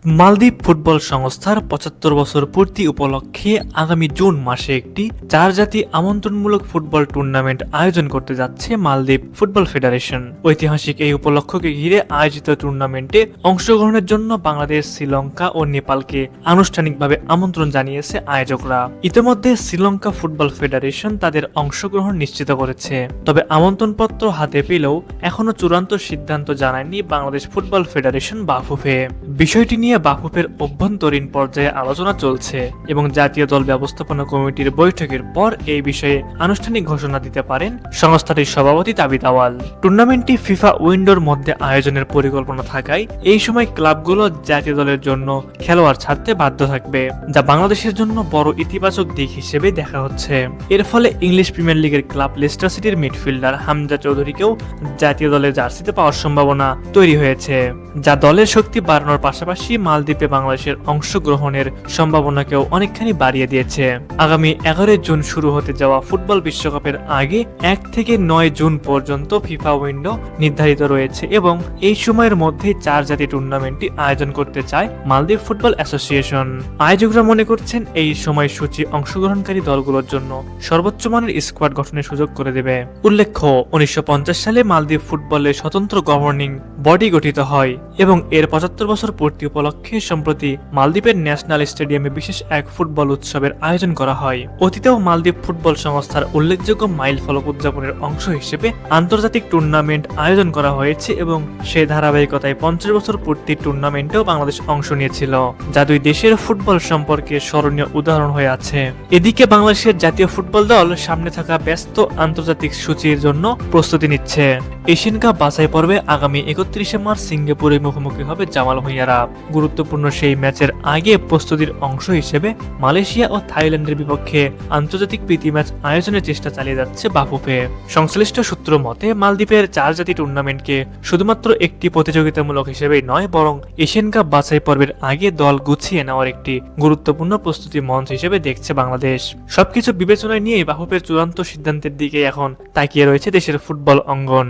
মালদ্বীপ ফুটবল সংস্থার ৭৫ বছর পূর্তি উপলক্ষে আগামী জুন মাসে একটি ৪ জাতি আমন্ত্রণমূলক ফুটবল টুর্নামেন্ট আয়োজন করতে যাচ্ছে মালদ্বীপ ফুটবল ফেডারেশন। ঐতিহাসিক এই উপলক্ষকে ঘিরে আয়োজিত টুর্নামেন্টে অংশগ্রহণের জন্য বাংলাদেশ, শ্রীলঙ্কা ও নেপালকে আনুষ্ঠানিকভাবে আমন্ত্রণ জানিয়েছে আয়োজকরা। ইতিমধ্যে শ্রীলঙ্কা ফুটবল ফেডারেশন তাদের অংশগ্রহণ নিশ্চিত করেছে, তবে আমন্ত্রণপত্র হাতে পেলেও এখনো চূড়ান্ত সিদ্ধান্ত জানায়নি বাংলাদেশ ফুটবল ফেডারেশন বাফুফে। বিষয়টি নিয়ে বাফুফের অভ্যন্তরীণ পর্যায়ে আলোচনা চলছে এবং জাতীয় দল ব্যবস্থাপনা কমিটির বৈঠকের পর এই বিষয়ে আনুষ্ঠানিক ঘোষণা দিতে পারেন সংস্থাটির সভাপতি তাবিদ আওয়াল। টুর্নামেন্টটি ফিফা উইন্ডোর মধ্যে আয়োজনের পরিকল্পনা থাকায় এই সময় ক্লাবগুলো জাতীয় দলের জন্য খেলোয়াড় ছাড়তে বাধ্য থাকবে, যা বাংলাদেশের জন্য বড় ইতিবাচক দিক হিসেবে দেখা হচ্ছে। এর ফলে ইংলিশ প্রিমিয়ার লিগের ক্লাব লেস্টার সিটির মিডফিল্ডার হামজা চৌধুরীকেও জাতীয় দলের জার্সিতে পাওয়ার সম্ভাবনা তৈরি হয়েছে, যা দলের শক্তি বাড়ানোর পাশাপাশি মালদ্বীপে বাংলাদেশের অংশগ্রহণের সম্ভাবনাকেও অনেকখানি বাড়িয়ে দিয়েছে। আগামী 11 জুন শুরু হতে যাওয়া ফুটবল বিশ্বকাপের আগে 1 থেকে 9 জুন পর্যন্ত ফিফা উইন্ডো নির্ধারিত রয়েছে এবং এই সময়ের মধ্যে 4 জাতি টুর্নামেন্টটি আয়োজন করতে চায় মালদ্বীপ ফুটবল অ্যাসোসিয়েশন। আয়োজকরা মনে করছেন এই সময়সূচি অংশগ্রহণকারী দলগুলোর জন্য সর্বোচ্চ মানের স্কোয়াড গঠনের সুযোগ করে দেবে। উল্লেখ্য, 1950 সালে মালদ্বীপ ফুটবলের স্বতন্ত্র গভর্নিং বডি গঠিত হয় এবং এর 75 বছর পূর্তি উপলক্ষে সম্প্রতি মালদ্বীপের ন্যাশনাল স্টেডিয়ামে বিশেষ এক ফুটবল উৎসবের আয়োজন করা হয়। অতীতেও মালদ্বীপ ফুটবল সংস্থার উল্লেখযোগ্য মাইল ফলক উদযাপনের অংশ হিসেবে আন্তর্জাতিক টুর্নামেন্ট আয়োজন করা হয়েছে এবং সেই ধারাবাহিকতায় 50 বছর পূর্তির টুর্নামেন্টেও বাংলাদেশ অংশ নিয়েছিল, যা দুই দেশের ফুটবল সম্পর্কে স্মরণীয় উদাহরণ হয়ে আছে। এদিকে বাংলাদেশের জাতীয় ফুটবল দল সামনে থাকা ব্যস্ত আন্তর্জাতিক সূচির জন্য প্রস্তুতি নিচ্ছে। এশিয়ান কাপ বাছাই পর্বে আগামী 31 মার্চ সিঙ্গাপুরে মুখোমুখি হবে জামাল ভুঁইয়ারা। গুরুত্বপূর্ণ সেই ম্যাচের আগে প্রস্তুতির অংশ হিসেবে মালয়েশিয়া ও থাইল্যান্ডের বিপক্ষে আন্তর্জাতিক প্রীতি ম্যাচ আয়োজনের চেষ্টা চালিয়ে যাচ্ছে বাফুফে। সংশ্লিষ্ট সূত্র মতে মালদ্বীপের 4 জাতি টুর্নামেন্টকে শুধুমাত্র একটি প্রতিযোগিতামূলক হিসেবেই নয়, বরং এশিয়ান কাপ বাছাই পর্বের আগে দল গুছিয়ে নেওয়ার একটি গুরুত্বপূর্ণ প্রস্তুতি মঞ্চ হিসেবে দেখছে বাংলাদেশ। সবকিছু বিবেচনায় নিয়ে বাফুফের চূড়ান্ত সিদ্ধান্তের দিকে এখন তাকিয়ে রয়েছে দেশের ফুটবল অঙ্গন।